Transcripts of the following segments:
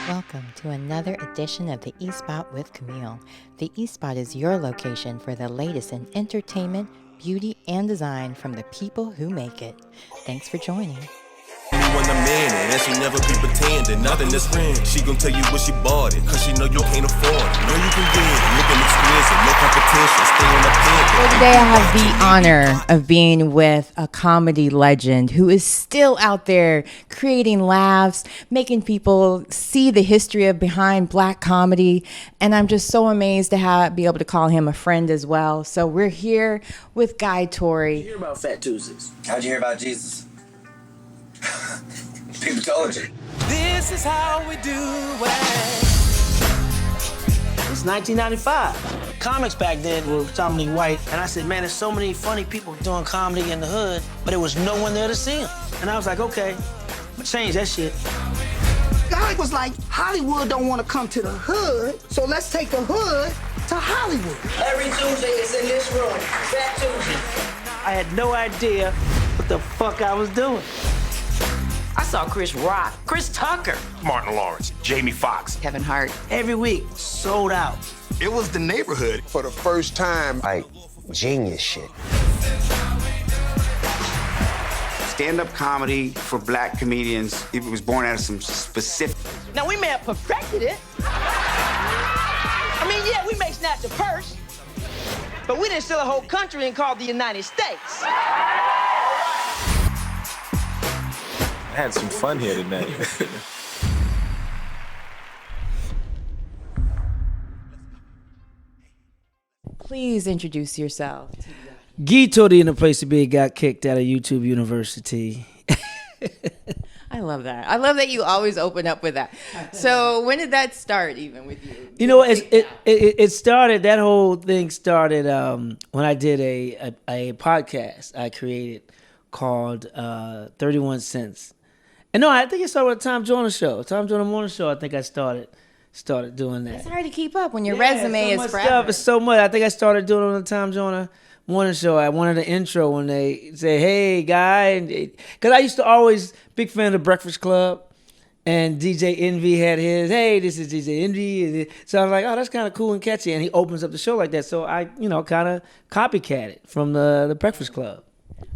Welcome to another edition of the E-Spot with Camille. The E-Spot is your location for the latest in entertainment, beauty, and design from the people who make it. Thanks for joining. When I'm in it, and she never be pretending, nothing is real. She gon' tell you what she bought it, cause she know you can't afford it. Know you can get it, looking exquisite, no competition, stay on the pin. Well, today I have the honor of being with a comedy legend who is still out there creating laughs, making people see the history of behind black comedy, and I'm just so amazed to be able to call him a friend as well. So we're here with Guy Torry. Did you hear about Phat Tuesdays? How'd you hear about Jesus? People told you. This is how we do it. It's 1995. Comics back then were predominantly white, and I said, man, there's so many funny people doing comedy in the hood, but there was no one there to see them. And I was like, okay, I'm gonna change that shit. Guy was like, Hollywood don't want to come to the hood, so let's take the hood to Hollywood. Every Tuesday is in this room. Phat Tuesday. I had no idea what the fuck I was doing. I saw Chris Rock, Chris Tucker, Martin Lawrence, Jamie Foxx, Kevin Hart. Every week, sold out. It was the neighborhood. For the first time, Like, genius shit. Stand-up comedy for black comedians, it was born out of some specific... Now, we may have perfected it. I mean, yeah, we may snatch a purse, but we didn't steal a whole country and call it the United States. I had some fun here tonight. Please introduce yourself. Guy Torry in the place to be got kicked out of YouTube University. I love that. I love that you always open up with that. So when did that start even with you? You know, it started, that whole thing started when I did a podcast I created called 31 Cents. And no, I think it started with Tom Joyner Show. Tom Joyner Morning Show, I think I started doing that. It's hard to keep up when your resume is forever. Stuff. It's so much. I think I started doing it on the Tom Joyner Morning Show. I wanted an intro when they say, hey, Guy. Because I used to always, big fan of the Breakfast Club. And DJ Envy had his, hey, this is DJ Envy. So I was like, oh, that's kind of cool and catchy. And he opens up the show like that. So I, kind of copycat it from the Breakfast Club.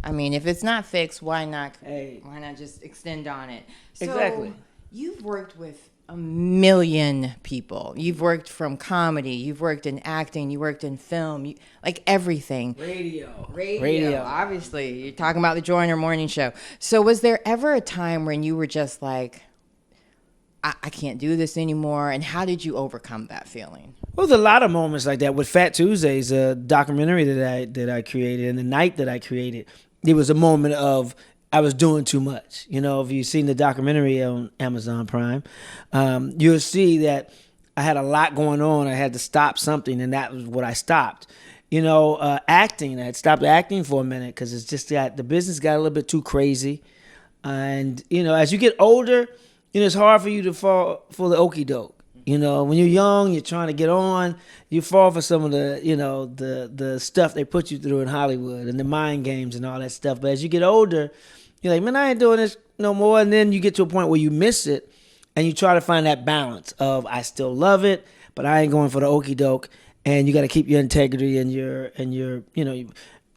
I mean, if it's not fixed, why not? Hey. Why not just extend on it? So Exactly. You've worked with a million people. You've worked from comedy. You've worked in acting. You worked in film. Like everything. Radio. Obviously, you're talking about the Joyner Morning Show. So was there ever a time when you were just like, I can't do this anymore? And how did you overcome that feeling? Well, there's a lot of moments like that with Phat Tuesdays, a documentary that I created, and the night that I created, there was a moment of I was doing too much. You know, if you've seen the documentary on Amazon Prime, you'll see that I had a lot going on. I had to stop something, and that was what I stopped. You know, acting. I had stopped acting for a minute because it's just the business got a little bit too crazy, and as you get older, it's hard for you to fall for the okie doke. When you're young, you're trying to get on, you fall for some of the, the stuff they put you through in Hollywood and the mind games and all that stuff. But as you get older, you're like, man, I ain't doing this no more. And then you get to a point where you miss it and you try to find that balance of I still love it, but I ain't going for the okie doke. And you got to keep your integrity and your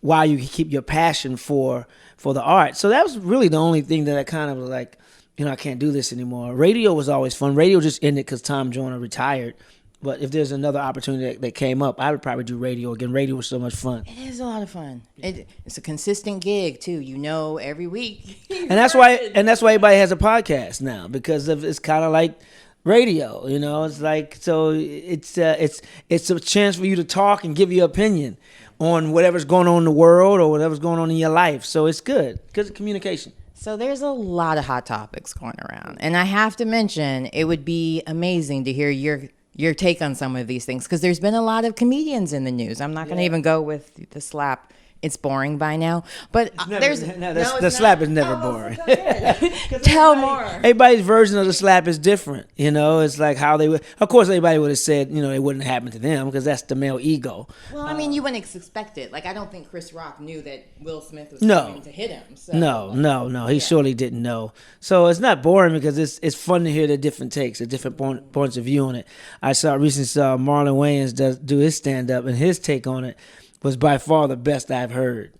while you keep your passion for the art. So that was really the only thing that I kind of was like, I can't do this anymore. Radio was always fun. Radio just ended because Tom Joyner retired. But if there's another opportunity that came up, I would probably do radio again. Radio was so much fun. It is a lot of fun. It's a consistent gig too. Every week. And that's why everybody has a podcast now, because it's kind of like radio. It's like, so it's a chance for you to talk and give your opinion on whatever's going on in the world or whatever's going on in your life. So it's good because of communication. So there's a lot of hot topics going around. And I have to mention, it would be amazing to hear your take on some of these things, because there's been a lot of comedians in the news. I'm not going to even go with the slap it's boring by now. But the slap is never boring. Tell more. Everybody's version of the slap is different. You know, it's like how they would. Of course, everybody would have said, you know, it wouldn't happen to them because that's the male ego. Well, I mean, you wouldn't expect it. Like, I don't think Chris Rock knew that Will Smith was coming to hit him. So. No. He surely didn't know. So it's not boring because it's fun to hear the different takes, the different points of view on it. I recently saw Marlon Wayans do his stand up, and his take on it was by far the best I've heard.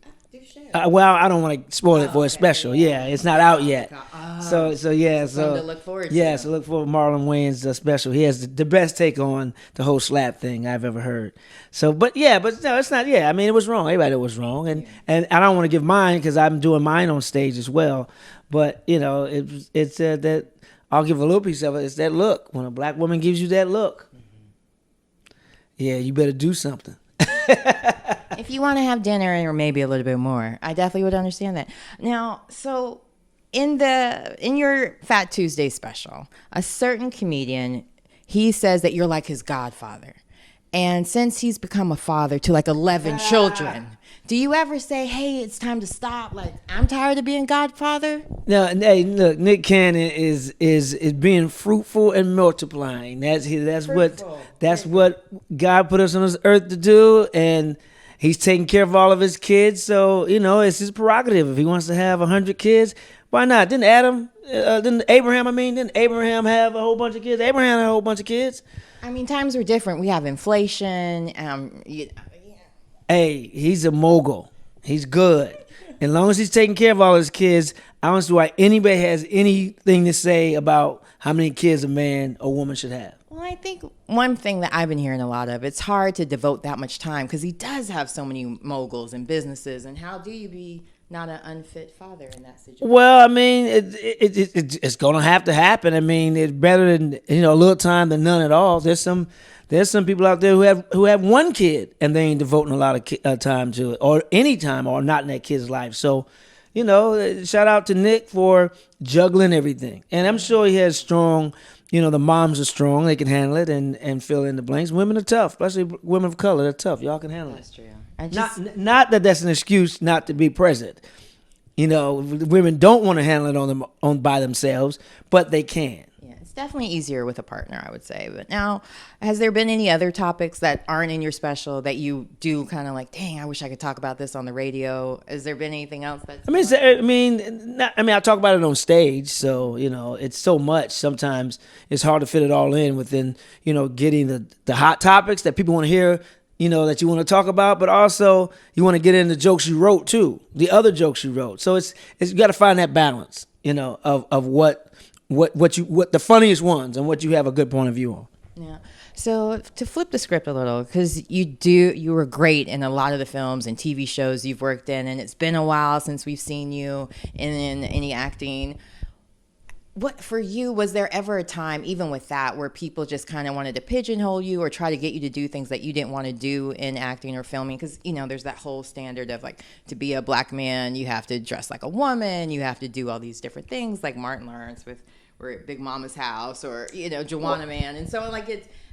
Well, I don't want to spoil it for a special. Yeah, it's not out yet. So to look forward to. Yeah, so look for Marlon Wayans' special. He has the best take on the whole slap thing I've ever heard. So, but no, it's not. Yeah, I mean, it was wrong. Everybody was wrong, and I don't want to give mine because I'm doing mine on stage as well. But you know, it's that I'll give a little piece of it. It's that look. When a black woman gives you that look, yeah, you better do something. If you want to have dinner or maybe a little bit more, I definitely would understand that. Now, so in your Phat Tuesday special, a certain comedian, he says that you're like his godfather. And since he's become a father to like 11 children, do you ever say, hey, it's time to stop? Like, I'm tired of being godfather? No, hey, look, Nick Cannon is being fruitful and multiplying. That's what God put us on this earth to do, and he's taking care of all of his kids. So, you know, it's his prerogative. If he wants to have 100 kids, why not? Didn't Abraham have a whole bunch of kids? Abraham had a whole bunch of kids. I mean, times are different. We have inflation. Hey, he's a mogul. He's good. As long as he's taking care of all his kids, I don't see why anybody has anything to say about how many kids a man or woman should have. Well, I think one thing that I've been hearing a lot of, it's hard to devote that much time because he does have so many moguls and businesses. And how do you be not an unfit father in that situation? Well, I mean, it's going to have to happen. I mean, it's better than, you know, a little time than none at all. There's some people out there who have one kid and they ain't devoting a lot of time to it, or any time, or not in that kid's life. So, you know, shout out to Nick for juggling everything. And I'm sure he has strong, you know, the moms are strong. They can handle it and fill in the blanks. Women are tough, especially women of color. They're tough. Y'all can handle it. That's true. Not that that's an excuse not to be present. You know, women don't want to handle it on by themselves, but they can. Yeah, it's definitely easier with a partner, I would say. But now, has there been any other topics that aren't in your special that you do kind of like, dang, I wish I could talk about this on the radio? Has there been anything else that's... I talk about it on stage, so, you know, it's so much. Sometimes it's hard to fit it all in within, you know, getting the hot topics that people want to hear, you know, that you want to talk about, but also you want to get into jokes you wrote too, the other jokes you wrote. So it's you got to find that balance, you know, of what the funniest ones and what you have a good point of view on. Yeah. So to flip the script a little, because you were great in a lot of the films and TV shows you've worked in, and it's been a while since we've seen you in any acting. What for you, was there ever a time, even with that, where people just kind of wanted to pigeonhole you or try to get you to do things that you didn't want to do in acting or filming? Because, you know, there's that whole standard of like, to be a black man, you have to dress like a woman, you have to do all these different things, like Martin Lawrence we're at Big Mama's house, or, you know, Joanna Man. And so like,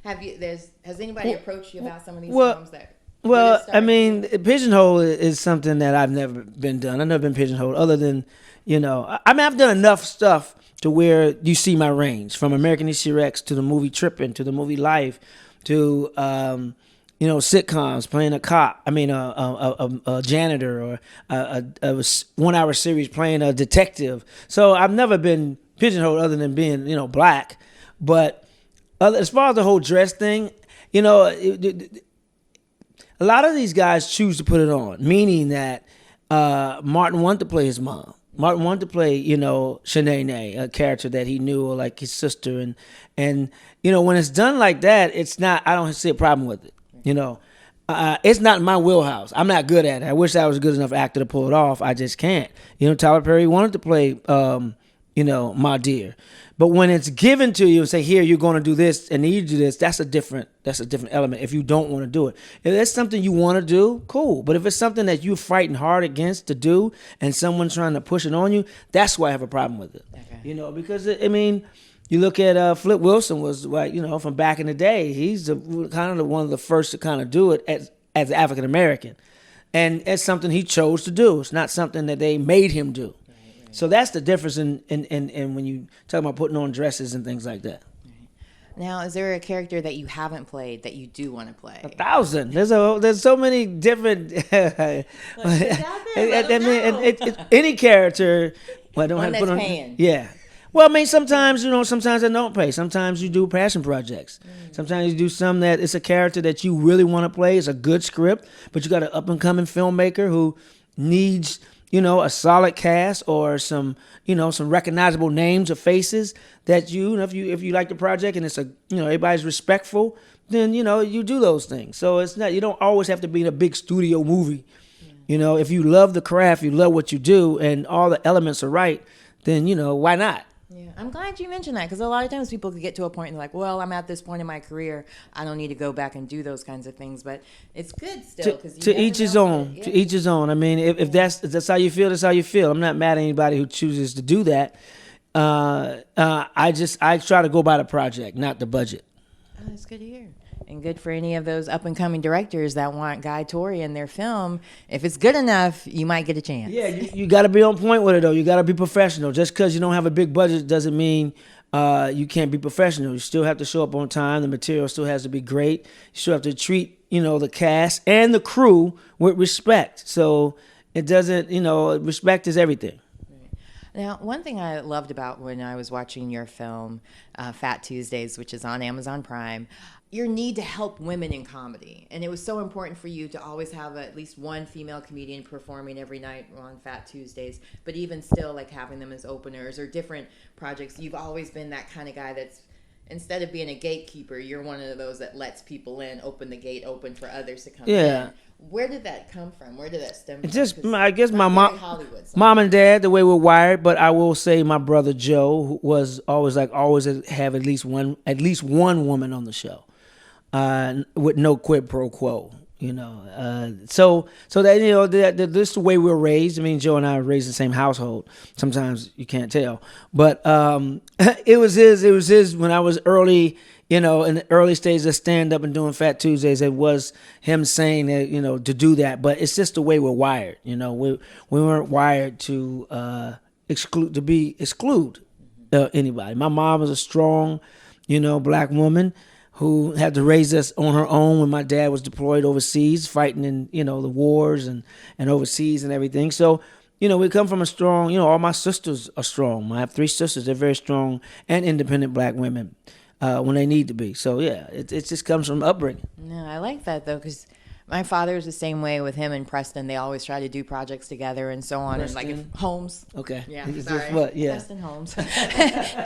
has anybody approached you about some of these films that... Well, I mean, pigeonhole is something that I've never been done. I've never been pigeonholed other than, you know, I mean, I've done enough stuff to where you see my range, from American History X to the movie TRIPPIN to the movie Life to, you know, sitcoms, playing a cop, a janitor, or a 1 hour series playing a detective. So I've never been pigeonholed other than being, you know, black. But as far as the whole dress thing, you know, a lot of these guys choose to put it on, meaning that Martin wanted to play his mom. Martin wanted to play, you know, Shanae, a character that he knew, or like his sister. And you know, when it's done like that, it's not, I don't see a problem with it. You know, it's not in my wheelhouse. I'm not good at it. I wish I was a good enough actor to pull it off. I just can't. You know, Tyler Perry wanted to play, you know, my dear. But when it's given to you and say, here, you're going to do this and you do this, that's a different element if you don't want to do it. If it's something you want to do, cool. But if it's something that you're fighting hard against to do and someone's trying to push it on you, that's why I have a problem with it. Okay. You know, because, I mean, you look at Flip Wilson was, like, you know, from back in the day, he's kind of one of the first to kind of do it as African-American. and it's something he chose to do. It's not something that they made him do. Right. So that's the difference in when you talk about putting on dresses and things like that. Now, is there a character that you haven't played that you do want to play? 1,000. There's so many different. Any character. Well, I don't One have to put on. paying. Yeah. Well, I mean, sometimes I don't pay. Sometimes you do passion projects. Sometimes you do some that it's a character that you really want to play. It's a good script, but you got an up and coming filmmaker who needs, a solid cast or some recognizable names or faces that if you like the project and it's everybody's respectful, then you do those things. So it's not, you don't always have to be in a big studio movie. If you love the craft, you love what you do, and all the elements are right, then why not? Yeah, I'm glad you mentioned that, because a lot of times people could get to a point and they're like, well, I'm at this point in my career, I don't need to go back and do those kinds of things. But it's good still. To each his own. To each his own. I mean, if that's how you feel, that's how you feel. I'm not mad at anybody who chooses to do that. I try to go by the project, not the budget. Oh, that's good to hear. And good for any of those up-and-coming directors that want Guy Torry in their film. If it's good enough, you might get a chance. Yeah, you got to be on point with it, though. You got to be professional. Just because you don't have a big budget doesn't mean you can't be professional. You still have to show up on time. The material still has to be great. You still have to treat, the cast and the crew with respect. So it doesn't, respect is everything. Now, one thing I loved about when I was watching your film, Phat Tuesdays, which is on Amazon Prime, your need to help women in comedy. And it was so important for you to always have at least one female comedian performing every night on Phat Tuesdays, but even still, like having them as openers or different projects. You've always been that kind of guy that's, instead of being a gatekeeper, you're one of those that lets people in, open the gate open for others to come in. Where did that come from? Where did that stem from? I guess my mom and dad, the way we're wired. But I will say my brother Joe who was always have at least one woman on the show, with no quid pro quo. So that this is the way we were raised. I mean, Joe and I were raised in the same household. Sometimes you can't tell, but it was his when I was early. In the early stages of stand up and doing Phat Tuesdays, it was him saying that, to do that. But it's just the way we're wired. We weren't wired to exclude anybody. My mom was a strong, black woman who had to raise us on her own when my dad was deployed overseas, fighting in, the wars and overseas and everything. So, we come from a strong, all my sisters are strong. I have 3 sisters. They're very strong and independent black women. When they need to be. So, yeah, it just comes from upbringing. No, I like that, though, because my father is the same way with him and Preston. They always try to do projects together and so on. Preston? And like Holmes. Okay. Yeah, sorry. What? Yeah. Preston Holmes.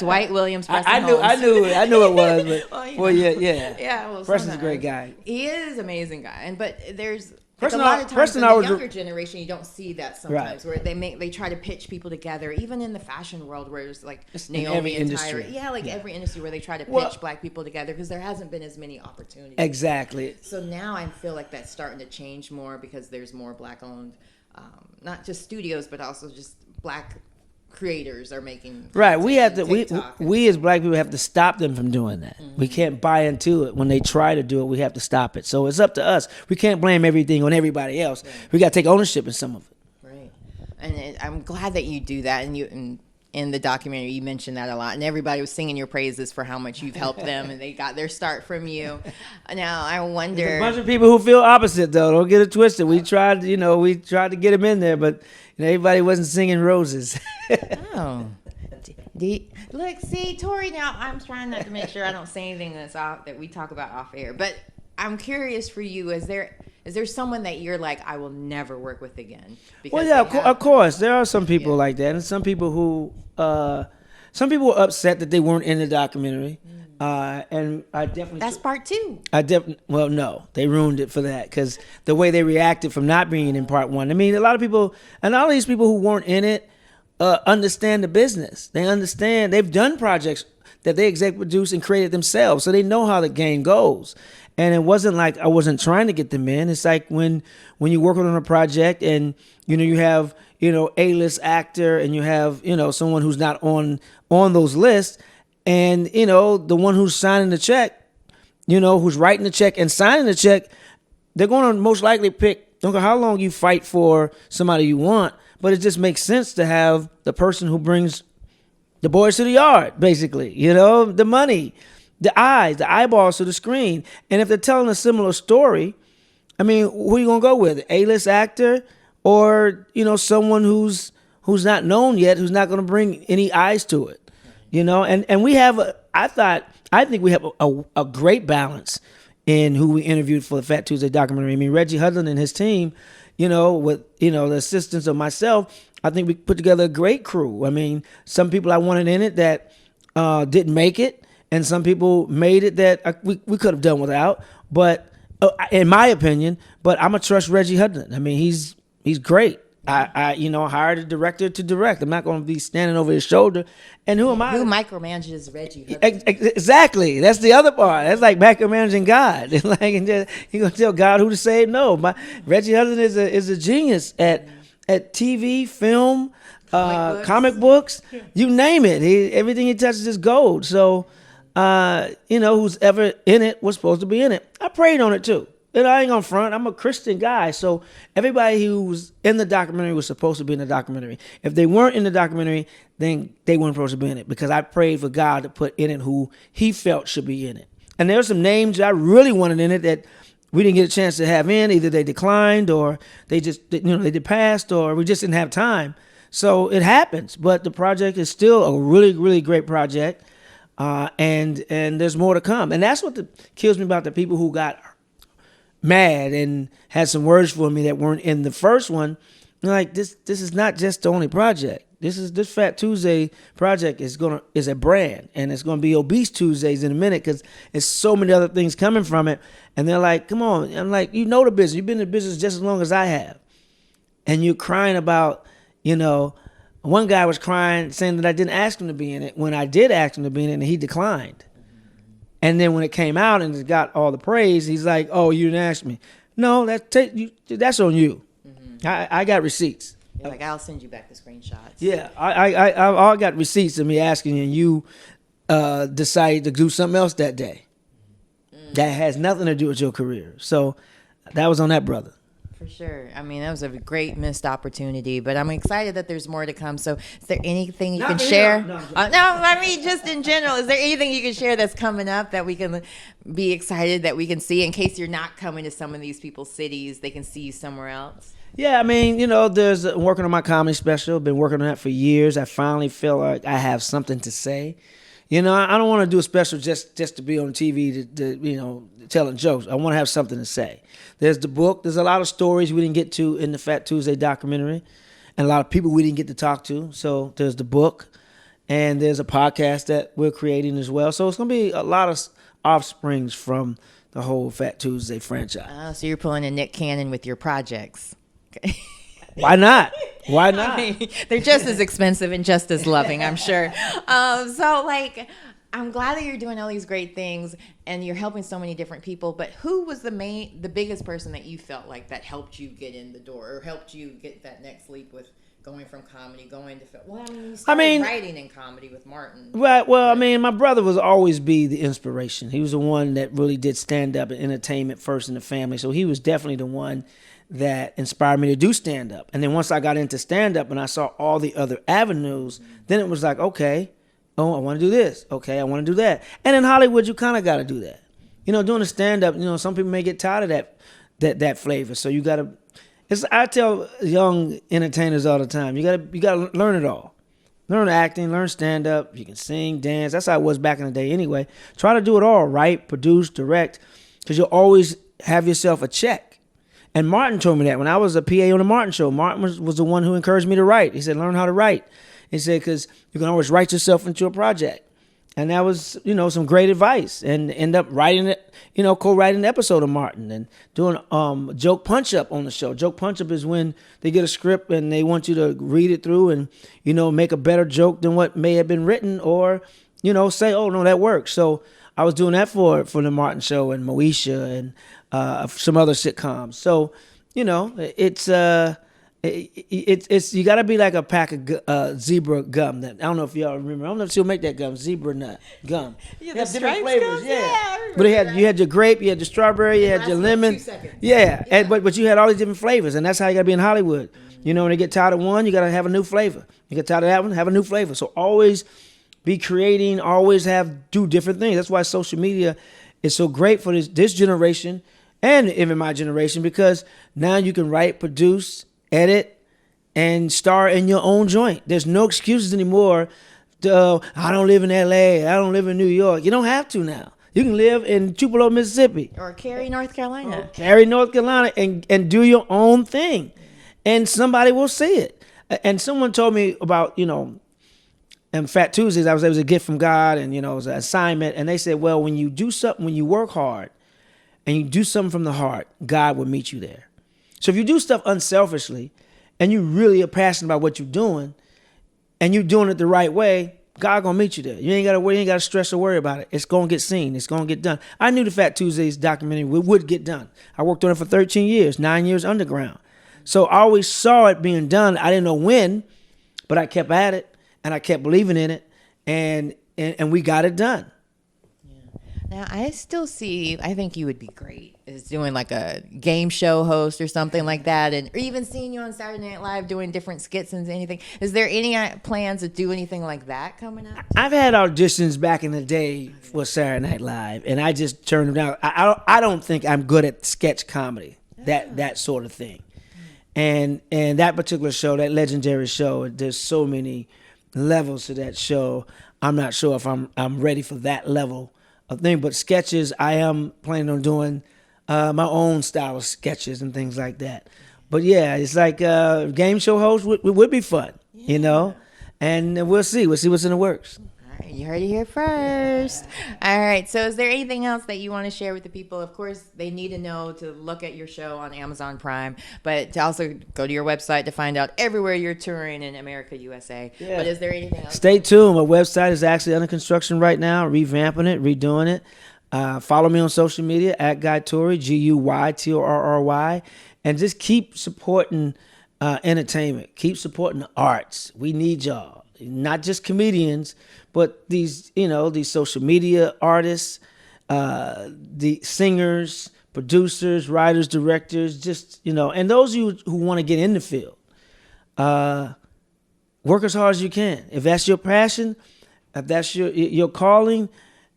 Dwight Williams, Preston I knew, Holmes. I knew it was, but yeah. Yeah, well, Preston's a great guy. He is an amazing guy. But there's... Preston, a lot of times Preston in the younger generation, you don't see that sometimes, right. Where they try to pitch people together, even in the fashion world, where there's like it's Naomi and industry. Tyra, every industry where they try to pitch black people together because there hasn't been as many opportunities. Exactly. So now I feel like that's starting to change more because there's more black-owned, not just studios, but also just black creators are making right. We have to we as black people have to stop them from doing that. Mm-hmm. We can't buy into it when they try to do it. We have to stop it. So it's up to us. We can't blame everything on everybody else. Right. We got to take ownership in some of it. Right. And I'm glad that you do that. And in the documentary you mentioned that a lot, and everybody was singing your praises for how much you've helped them, and they got their start from you. Now I wonder. There's a bunch of people who feel opposite, though. Don't get it twisted. We tried to get them in there, but everybody wasn't singing roses. Oh. Look, see, Torry, now I'm trying not to make sure I don't say anything that we talk about off air, but I'm curious for you, is there someone that you're like, I will never work with again? Well, yeah, of course. There are some people like that, and some people who were upset that they weren't in the documentary. And I definitely... That's part 2. Well, no, they ruined it for that because the way they reacted from not being in part 1. I mean, a lot of these people who weren't in it understand the business. They understand. They've done projects that they exec produced and created themselves, so they know how the game goes. And it wasn't like I wasn't trying to get them in. It's like when you're working on a project and you have A-list actor and you have someone who's not on those lists. And, the one who's signing the check, who's writing the check and signing the check, they're going to most likely pick, Don't care how long you fight for somebody you want, but it just makes sense to have the person who brings the boys to the yard, basically. You know, the money, the eyes, the eyeballs to the screen. And if they're telling a similar story, I mean, who are you gonna go with? A-list actor, or you know, someone who's not known yet, who's not gonna bring any eyes to it. You know, and we have I think we have a great balance in who we interviewed for the Phat Tuesday documentary. I mean, Reggie Hudlin and his team, you know, with the assistance of myself, I think we put together a great crew. I mean, some people I wanted in it that didn't make it, and some people made it that we could have done without. But in my opinion, but I'm gonna trust Reggie Hudlin. I mean, he's great. I hired a director to direct. I'm not going to be standing over his shoulder. And who am I? Who micromanages Reggie Hudlin? Exactly. That's the other part. That's like micromanaging God. Like, you're going to tell God who to save? No. Reggie Hudlin is a genius at TV, film, comic books, you name it. Everything he touches is gold. So, who's ever in it was supposed to be in it. I prayed on it too. And I ain't gonna front. I'm a Christian guy, so everybody who was in the documentary was supposed to be in the documentary. If they weren't in the documentary, then they weren't supposed to be in it, because I prayed for God to put in it who He felt should be in it. And there were some names I really wanted in it that we didn't get a chance to have in. Either they declined, or they just they did passed, or we just didn't have time. So it happens. But the project is still a really, really great project, and there's more to come. And that's what kills me about the people who got mad and had some words for me that weren't in the first one. Like, this is not just the only project. This Phat Tuesday project is a brand, and it's gonna be Obese Tuesdays in a minute, because there's so many other things coming from it. And they're like, come on. I'm like, you know the business. You've been in the business just as long as I have, and you're crying about, one guy was crying saying that I didn't ask him to be in it when I did ask him to be in it, and he declined. And then when it came out and it got all the praise, he's like, "Oh, you didn't ask me." No, that's on you. Mm-hmm. I got receipts. You're like, I'll send you back the screenshots. Yeah, I got receipts of me asking you, and you decided to do something else that day. That has nothing to do with your career. So that was on that brother. For sure. I mean, that was a great missed opportunity, but I'm excited that there's more to come. So is there anything you can share? No, I mean, just in general, is there anything you can share that's coming up that we can be excited that we can see, in case you're not coming to some of these people's cities, they can see you somewhere else? Yeah, I mean, there's working on my comedy special. Been working on that for years. I finally feel like I have something to say. I don't want to do a special just to be on TV to telling jokes. I want to have something to say. There's the book. There's a lot of stories we didn't get to in the Phat Tuesday documentary, and a lot of people we didn't get to talk to. So there's the book, and there's a podcast that we're creating as well. So it's going to be a lot of offsprings from the whole Phat Tuesday franchise. So you're pulling a Nick Cannon with your projects. Okay. Why not? Why not? I mean, they're just as expensive and just as loving, I'm sure. I'm glad that you're doing all these great things and you're helping so many different people. But who was the biggest person that you felt like that helped you get in the door, or helped you get that next leap with going from comedy, going to film? Well, you started writing in comedy with Martin. Right. Well, I mean, my brother was always be the inspiration. He was the one that really did stand up and entertainment first in the family. So he was definitely the one that inspired me to do stand-up. And then once I got into stand-up and I saw all the other avenues, then it was like, okay, I want to do this. Okay, I want to do that. And in Hollywood, you kind of got to do that. Doing a stand-up, some people may get tired of that flavor. So you got to, I tell young entertainers all the time, you got to learn it all. Learn acting, learn stand-up. You can sing, dance. That's how it was back in the day anyway. Try to do it all, write, produce, direct, because you'll always have yourself a check. And Martin told me that when I was a PA on the Martin show. Martin was the one who encouraged me to write. He said, learn how to write. He said, because you can always write yourself into a project. And that was, some great advice. And end up writing it, co-writing an episode of Martin and doing joke punch-up on the show. Joke punch-up is when they get a script and they want you to read it through and, make a better joke than what may have been written, or, say, oh, no, that works. So I was doing that for the Martin show and Moesha and some other sitcoms. So, it's It's you got to be like a pack of zebra gum. I don't know if y'all remember. I don't know if she'll make that gum, zebra nut gum. Yeah, They have the different stripes flavors. gums? Yeah. I remember But that. you had your grape, you had your strawberry, you had your lasts like lemon. 2 seconds. Yeah. And, but you had all these different flavors, and that's how you got to be in Hollywood. You know, when they get tired of one, you got to have a new flavor. You get tired of that one, have a new flavor. So always be creating, always do different things. That's why social media is so great for this generation and even my generation, because now you can write, produce, edit, and star in your own joint. There's no excuses anymore. I don't live in LA. I don't live in New York. You don't have to now. You can live in Tupelo, Mississippi. Or Cary, North Carolina. Cary, North Carolina, and do your own thing. And somebody will see it. And someone told me about, and Phat Tuesdays, it was a gift from God, and, it was an assignment. And they said, well, when you do something, when you work hard, and you do something from the heart, God will meet you there. So if you do stuff unselfishly, and you really are passionate about what you're doing, and you're doing it the right way, God gonna meet you there. You ain't gotta worry, you ain't gotta stress or worry about it. It's gonna get seen. It's gonna get done. I knew the Phat Tuesdays documentary would get done. I worked on it for 13 years, 9 years underground. So I always saw it being done. I didn't know when, but I kept at it, and I kept believing in it, and we got it done. Now, I think you would be great as doing like a game show host or something like that, or even seeing you on Saturday Night Live doing different skits and anything. Is there any plans to do anything like that coming up? I've had auditions back in the day for Saturday Night Live, and I just turned them down. I don't think I'm good at sketch comedy, that sort of thing. And that particular show, that legendary show, there's so many levels to that show. I'm not sure if I'm ready for that level of thing, but sketches, I am planning on doing my own style of sketches and things like that. But yeah, it's like game show host would be fun, and we'll see what's in the works. All right, you heard it here first. All right, so is there anything else that you want to share with the people? Of course, they need to know to look at your show on Amazon Prime, but to also go to your website to find out everywhere you're touring in America, USA. Yeah. But is there anything else? Stay tuned. My website is actually under construction right now, revamping it, redoing it. Follow me on social media at Guy Torry, GUYTORRY, and just keep supporting entertainment. Keep supporting the arts. We need y'all. Not just comedians, but these social media artists, the singers, producers, writers, directors, and those of you who want to get in the field, work as hard as you can. If that's your passion, if that's your calling,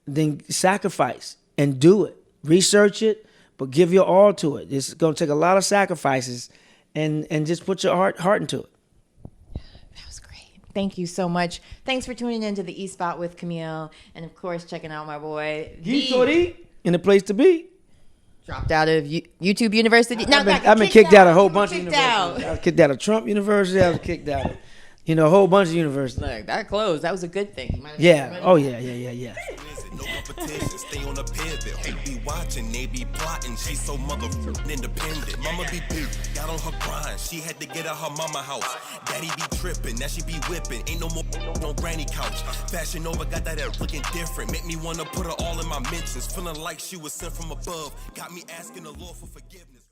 then sacrifice and do it. Research it, but give your all to it. It's going to take a lot of sacrifices, and just put your heart into it. Thank you so much. Thanks for tuning in to the E-Spot with Camille. And, of course, checking out my boy, Torry, in the place to be. Dropped out of YouTube University. I've been kicked out of a whole bunch of universities. I was kicked out of Trump University. I was kicked out of, a whole bunch of universities. Look, that closed. That was a good thing. Yeah. Oh, yeah. No competition, stay on the pivot. They be watching, they be plotting. She's so motherfucking independent. Mama be big, got on her grind. She had to get out her mama house. Daddy be tripping, now she be whipping. Ain't no more on granny couch. Fashion over, got that ass looking different. Make me wanna put her all in my mentions. Feeling like she was sent from above. Got me asking the Lord for forgiveness.